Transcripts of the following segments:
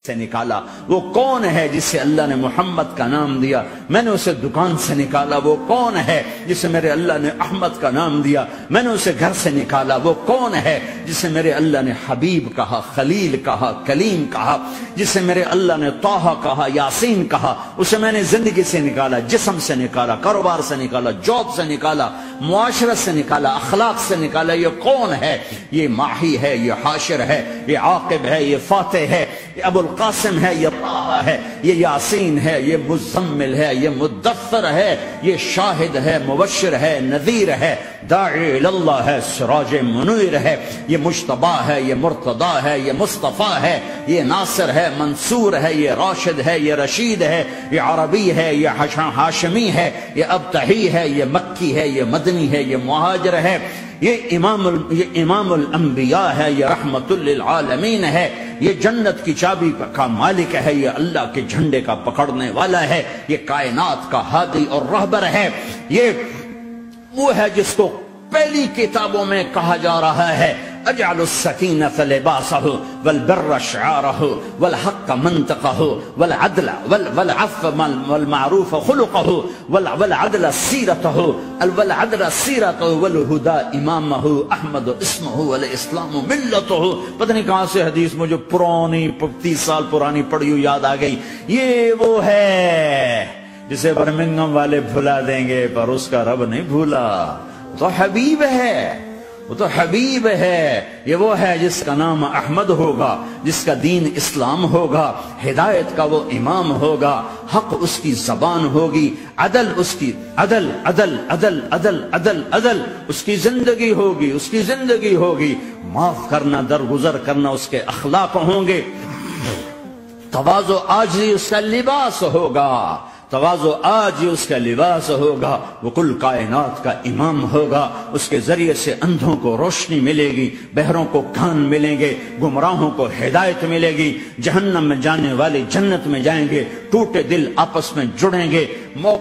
سے نکالا، وہ کون ہے جسے اللہ نے محمد کا نام دیا؟ میں نے اسے دکان سے نکالا، وہ کون ہے جسے میرے اللہ نے احمد کا نام دیا؟ میں نے اسے گھر سے نکالا، وہ کون ہے جسے میرے اللہ نے حبیب کہا، خلیل کہا، کلیم کہا، جسے میرے اللہ نے طٰہٰ کہا، یاسین کہا؟ اسے میں نے زندگی سے نکالا، جسم سے نکالا، کاروبار سے نکالا، جاب سے نکالا، معاشرت سے نکالا، اخلاق سے نکالا۔ یہ کون ہے؟ یہ ماہی ہے، یہ حاشر ہے، یہ عاقب ہے، یہ فاتح ہے، یہ ابو القاسم ہے، یہ طٰہٰ ہے، یہ یاسین ہے، یہ مزمل ہے، یہ مدثر ہے، یہ شاہد ہے، مبشر ہے، نذیر ہے، داعی اللہ ہے، سراج منیر ہے، یہ مجتبیٰ ہے، یہ مرتضیٰ ہے، یہ مصطفیٰ ہے، یہ ناصر ہے، منصور ہے، یہ راشد ہے، یہ رشید ہے، یہ عربی ہے، یہ ہاشمی ہے، یہ ابتحی ہے، یہ مکی ہے، یہ مدنی ہے، یہ مہاجر ہے، یہ امام الانبیاء ہے، یہ رحمت للعالمین ہے، یہ جنت کی چابی کا مالک ہے، یہ اللہ کے جھنڈے کا پکڑنے والا ہے، یہ کائنات کا ہادی اور رہبر ہے، یہ وہ ہے جس کو پہلی کتابوں میں کہا جا رہا ہے اجعل السکینۃ لباسہ والبر شعارہ والحق منطقہ والعدل والعفو والمعروف خلقہ والعدل سیرتہ والہدى امامہ احمد اسمہ والاسلام ملتہ۔ پتہ نہیں کہاں سے حدیث مجھے پرانی 30 سال پرانی پڑھی ہوئی یاد آ گئی۔ یہ وہ ہے جسے برمنگم والے بھلا دیں گے پر اس کا رب نہیں بھولا، تو حبیب ہے، وہ تو حبیب ہے۔ یہ وہ ہے جس کا نام احمد ہوگا، جس کا دین اسلام ہوگا، ہدایت کا وہ امام ہوگا، حق اس کی زبان ہوگی، عدل اس کی عدل عدل عدل عدل عدل عدل اس کی زندگی ہوگی، اس کی زندگی ہوگی، معاف کرنا، درگزر کرنا اس کے اخلاق ہوں گے، تواضع عاجزی اس کا لباس ہوگا، تواضع آج اس کا لباس ہوگا، وہ کل کائنات کا امام ہوگا۔ اس کے ذریعے سے اندھوں کو روشنی ملے گی، بہروں کو کان ملیں گے، گمراہوں کو ہدایت ملے گی، جہنم میں جانے والے جنت میں جائیں گے، ٹوٹے دل آپس میں جڑیں گے،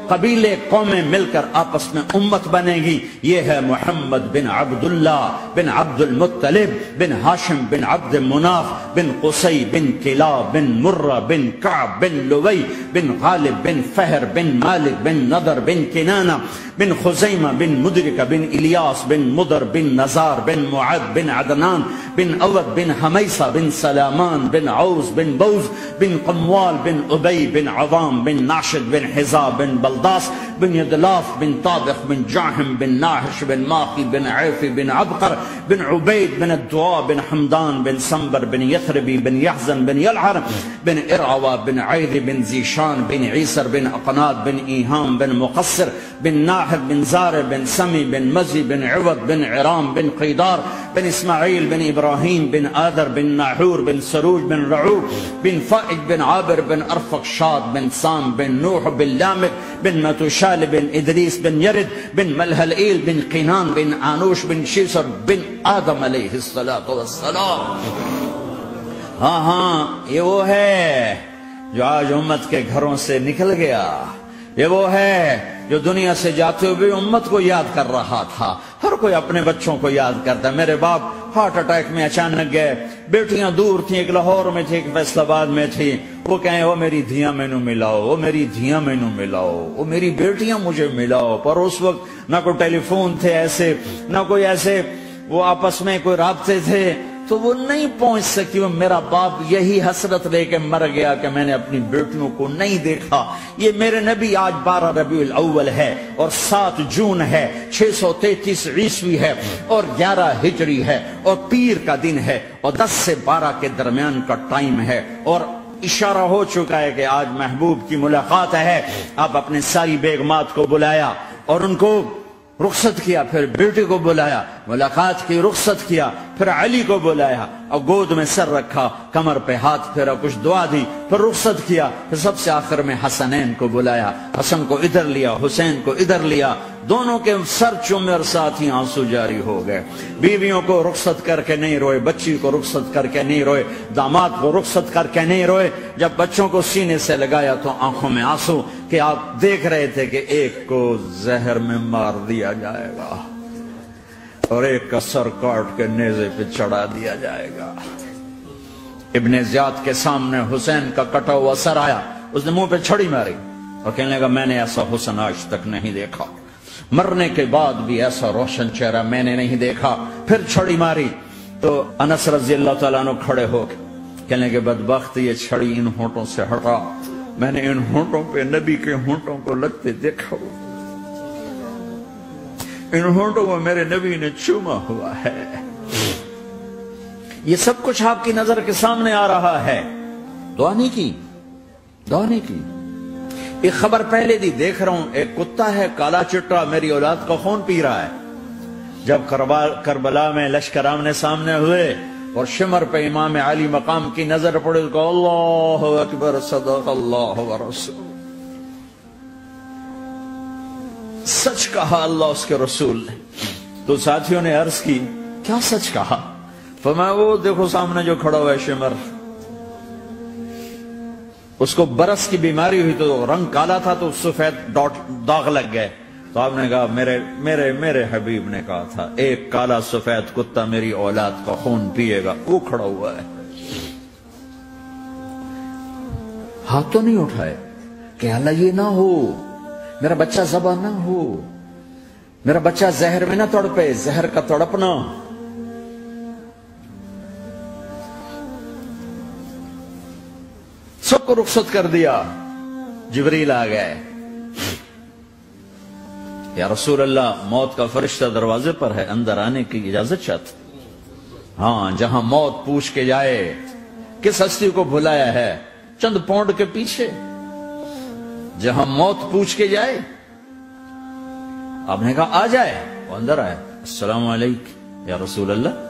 قبیلے قومیں مل کر آپس میں امت بنے گی۔ یہ ہے محمد بن عبداللہ بن عبد المطلب بن ہاشم بن عبد مناف بن قصی بن کلاب بن مرہ بن کعب بن لوی بن غالب بن فہر بن مالک بن نضر بن کنانہ بن خزیمہ بن مدرکہ بن الیاس بن مدر بن نزار بن معد بن عدنان بن اود بن حمیسہ بن سلامان بن عوز بن بوز بن قموال بن ابی بن عوام بن ناشد بن حزاب بن بلداس بن یدلاف بن طابق بن جاہم بن ناحش بن ماقی بن عیفی بن عبقر بن عبید بن الدعاء بن حمدان بن سنبر بن یثربی بن یحزن بن یلعر بن ارعوى بن عیدی بن زیشان بن عیسر بن اقناد بن ایہام بن مقصر بن ناحب بن زار بن سمی بن مزی بن عوض بن عرام بن قیدار بن اسماعیل بن ابراہیم بن آدر بن ناحور بن سروج بن رعوب بن فائج بن عابر بن ارفق شاد بن سام بن نوح بن لامک بن متوشال بن ادریس بن یرد بن ملہلئیل بن قینان بن آنوش بن شیسر بن آدم علیہ السلام۔ ہاں یہ وہ ہے جو آج امت کے گھروں سے نکل گیا، یہ وہ ہے جو دنیا سے جاتے ہوئے امت کو یاد کر رہا تھا۔ ہر کوئی اپنے بچوں کو یاد کرتا ہے۔ میرے باپ ہارٹ اٹیک میں اچانک گئے، بیٹیاں دور تھیں، ایک لاہور میں تھی، ایک فیصل آباد میں تھی، وہ کہیں وہ میری دھیاں مینو ملاؤ، وہ میری دھیاں مینو ملاؤ، وہ میری بیٹیاں مجھے ملاؤ۔ پر اس وقت نہ کوئی ٹیلی فون تھے ایسے، نہ کوئی ایسے وہ آپس میں کوئی رابطے تھے، تو وہ نہیں پہنچ سکی۔ وہ میرا باپ یہی حسرت لے کے مر گیا کہ میں نے اپنی بیٹیوں کو نہیں دیکھا۔ یہ میرے نبی آج 12 ربیع الاول ہے اور 7 جون ہے، 633 عیسوی ہے اور 11 ہجری ہے اور پیر کا دن ہے اور 10 سے 12 کے درمیان کا ٹائم ہے، اور اشارہ ہو چکا ہے کہ آج محبوب کی ملاقات ہے۔ آپ اپنے ساری بیگمات کو بلایا اور ان کو رخصت کیا، پھر بیٹے کو بلایا، ملاقات کی، رخصت کیا، پھر علی کو بلایا اور گود میں سر رکھا، کمر پہ ہاتھ پھیرا، کچھ دعا دی، پھر رخصت کیا، پھر سب سے آخر میں حسنین کو بلایا، حسن کو ادھر لیا، حسین کو ادھر لیا، دونوں کے سر چومے اور ساتھ ہی آنسو جاری ہو گئے۔ بیویوں کو رخصت کر کے نہیں روئے، بچی کو رخصت کر کے نہیں روئے، داماد کو رخصت کر کے نہیں روئے۔ جب بچوں کو سینے سے لگایا تو آنکھوں میں آنسو، کہ آپ دیکھ رہے تھے کہ ایک کو زہر میں مار دیا جائے گا اور ایک کا سر کاٹ کے نیزے پہ چڑھا دیا جائے گا۔ ابن زیاد کے سامنے حسین کا کٹا ہوا سر آیا، اس نے منہ پہ چھڑی ماری اور کہنے لگا میں نے ایسا حسن آج تک نہیں دیکھا، مرنے کے بعد بھی ایسا روشن چہرہ میں نے نہیں دیکھا۔ پھر چھڑی ماری تو انس رضی اللہ تعالیٰ عنہ کھڑے ہو گئے، کہنے لگے بدبخت یہ چھڑی ان ہونٹوں سے ہٹا، میں نے ان ہونٹوں پہ نبی کے ہونٹوں کو لگتے دیکھا، ان ہونٹوں کو میرے نبی نے چوما ہوا ہے۔ یہ سب کچھ آپ کی نظر کے سامنے آ رہا ہے، دعا نہیں کی، دعا نہیں کی۔ ایک خبر پہلے دی دیکھ رہا ہوں، ایک کتا ہے کالا چٹا میری اولاد کا خون پی رہا ہے۔ جب کربلا میں لشکر آمنے سامنے ہوئے اور شمر پہ امام علی مقام کی نظر پڑے تو اللہ اکبر صدق اللہ ورسول، سچ کہا اللہ اس کے رسول نے۔ تو ساتھیوں نے عرض کی کیا سچ کہا؟ فرمایا وہ دیکھو سامنے جو کھڑا ہوا ہے شمر، اس کو برس کی بیماری ہوئی تو رنگ کالا تھا تو سفید داغ لگ گئے، تو آپ نے کہا میرے حبیب نے کہا تھا ایک کالا سفید کتا میری اولاد کا خون پیے گا، وہ کھڑا ہوا ہے۔ ہاتھ تو نہیں اٹھائے کہ اللہ یہ نہ ہو، میرا بچہ ذبح نہ ہو، میرا بچہ زہر میں نہ تڑپے، زہر کا تڑپنا۔ سب کو رخصت کر دیا، جبریل آ گئے، یا رسول اللہ موت کا فرشتہ دروازے پر ہے، اندر آنے کی اجازت چاہتا۔ ہاں جہاں موت پوچھ کے جائے کس ہستی کو بھلایا ہے، چند پونڈ کے پیچھے جہاں موت پوچھ کے جائے۔ آپ نے کہا آ جائے، وہ اندر آئے، السلام علیکم یا رسول اللہ،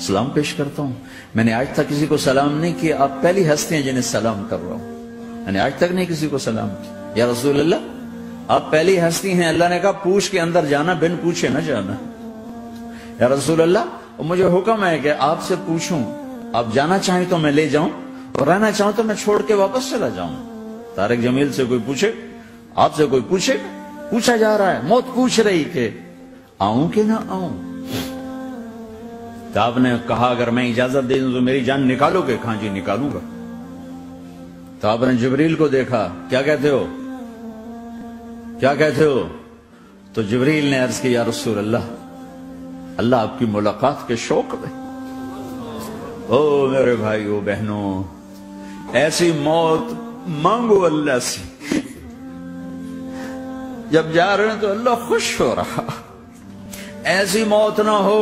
سلام پیش کرتا ہوں، میں نے آج تک کسی کو سلام نہیں کیا، آپ پہلی ہستی ہیں جنہیں سلام کر رہا ہوں، میں نے آج تک نہیں کسی کو سلام کیا، یا رسول اللہ آپ پہلی ہستی ہیں، اللہ نے کہا پوچھ کے اندر جانا، بن پوچھے نہ جانا، یا رسول اللہ مجھے حکم ہے کہ آپ سے پوچھوں، آپ جانا چاہیں تو میں لے جاؤں اور رہنا چاہوں تو میں چھوڑ کے واپس چلا جاؤں۔ طارق جمیل سے کوئی پوچھے، آپ سے کوئی پوچھے، پوچھا جا رہا ہے، موت پوچھ رہی کہ آؤں کہ نہ آؤں۔ تو آپ نے کہا اگر میں اجازت دے دوں تو میری جان نکالو گے؟ کہاں جی نکالوں گا۔ تو آپ نے جبریل کو دیکھا، کیا کہتے ہو، کیا کہتے ہو؟ تو جبریل نے عرض کی یا رسول اللہ، اللہ آپ کی ملاقات کے شوق میں۔ او میرے بھائیو بہنوں، ایسی موت مانگو اللہ سے، جب جا رہے ہیں تو اللہ خوش ہو رہا، ایسی موت نہ ہو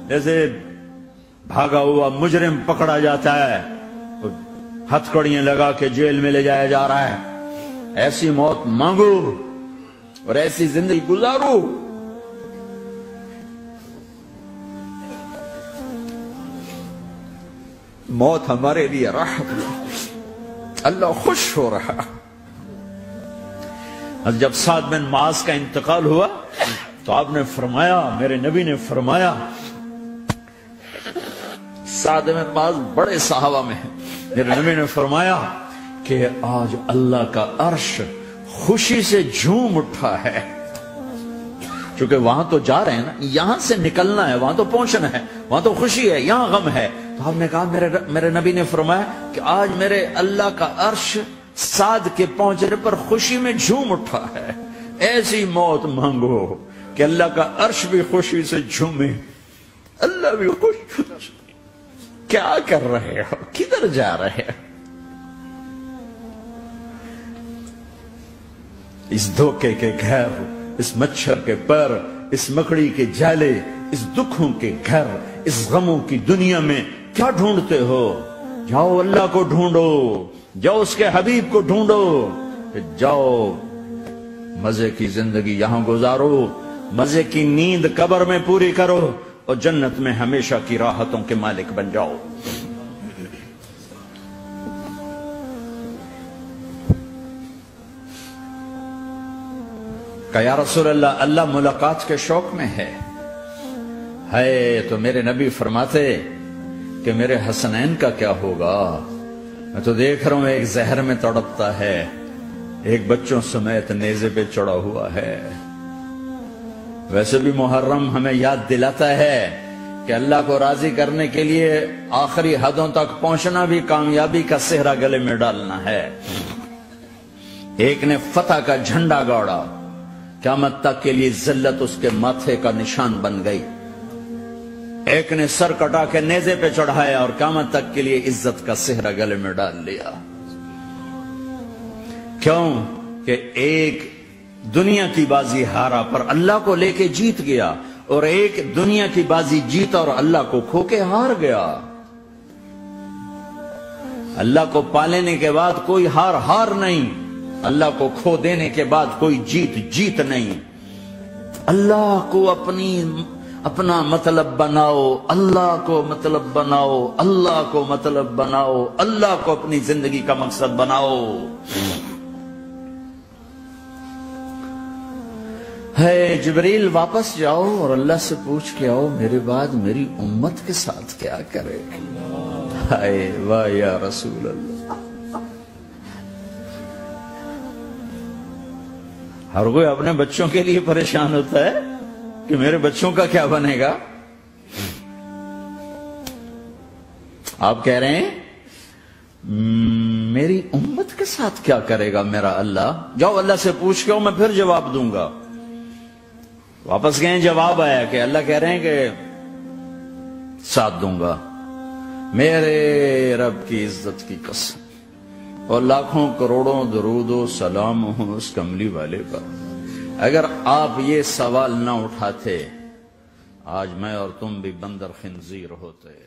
جیسے بھاگا ہوا مجرم پکڑا جاتا ہے، ہتھکڑیاں لگا کے جیل میں لے جایا جا رہا ہے، ایسی موت مانگو اور ایسی زندگی گزارو۔ موت ہمارے لیے راحت ہے، اللہ خوش ہو رہا۔ جب سعد بن معاذ کا انتقال ہوا تو آپ نے فرمایا، میرے نبی نے فرمایا، سعد بن معاذ بڑے صحابہ میں ہیں، میرے نبی نے فرمایا کہ آج اللہ کا عرش خوشی سے جھوم اٹھا ہے، چونکہ وہاں تو جا رہے ہیں نا، یہاں سے نکلنا ہے، وہاں تو پہنچنا ہے، وہاں تو خوشی ہے، یہاں غم ہے۔ تو آپ نے کہا، میرے نبی نے فرمایا کہ آج میرے اللہ کا عرش سعد کے پہنچنے پر خوشی میں جھوم اٹھا ہے۔ ایسی موت مانگو کہ اللہ کا عرش بھی خوشی سے جھومے، اللہ بھی خوش۔ کیا کر رہے ہو، کدھر جا رہے ہو؟ اس دھوکے کے گھر، اس مچھر کے پر، اس مکڑی کے جالے، اس دکھوں کے گھر، اس غموں کی دنیا میں کیا ڈھونڈتے ہو؟ جاؤ اللہ کو ڈھونڈو، جاؤ اس کے حبیب کو ڈھونڈو، جاؤ مزے کی زندگی یہاں گزارو، مزے کی نیند قبر میں پوری کرو اور جنت میں ہمیشہ کی راحتوں کے مالک بن جاؤ۔ کہ یا رسول اللہ، اللہ ملاقات کے شوق میں ہے تو میرے نبی فرماتے کہ میرے حسنین کا کیا ہوگا؟ میں تو دیکھ رہا ہوں ایک زہر میں تڑپتا ہے، ایک بچوں سمیت نیزے پہ چڑھا ہوا ہے۔ ویسے بھی محرم ہمیں یاد دلاتا ہے کہ اللہ کو راضی کرنے کے لیے آخری حدوں تک پہنچنا بھی کامیابی کا صحرا گلے میں ڈالنا ہے۔ ایک نے فتح کا جھنڈا گاڑا، قیامت تک کے لیے ذلت اس کے ماتھے کا نشان بن گئی۔ ایک نے سر کٹا کے نیزے پہ چڑھایا اور قیامت تک کے لیے عزت کا صحرا گلے میں ڈال لیا۔ کیوں کہ ایک دنیا کی بازی ہارا پر اللہ کو لے کے جیت گیا، اور ایک دنیا کی بازی جیتا اور اللہ کو کھو کے ہار گیا۔ اللہ کو پالینے کے بعد کوئی ہار نہیں، اللہ کو کھو دینے کے بعد کوئی جیت نہیں۔ اللہ کو اپنا مطلب بناؤ، اللہ کو مطلب بناؤ، اللہ کو مطلب بناؤ، اللہ کو اپنی زندگی کا مقصد بناؤ۔ ہے جبریل واپس جاؤ اور اللہ سے پوچھ کے آؤ میرے بعد میری امت کے ساتھ کیا کرے۔ ہائے واہ یا رسول اللہ۔ ہر کوئی اپنے بچوں کے لیے پریشان ہوتا ہے کہ میرے بچوں کا کیا بنے گا۔ آپ کہہ رہے ہیں میری امت کے ساتھ کیا کرے گا میرا اللہ؟ جاؤ اللہ سے پوچھ کے آؤ، میں پھر جواب دوں گا۔ واپس گئے، جواب آیا کہ اللہ کہہ رہے ہیں کہ ساتھ دوں گا، میرے رب کی عزت کی قسم، اور لاکھوں کروڑوں درود و سلام ہوں اس کملی والے پر۔ اگر آپ یہ سوال نہ اٹھاتے، آج میں اور تم بھی بندر خنزیر ہوتے۔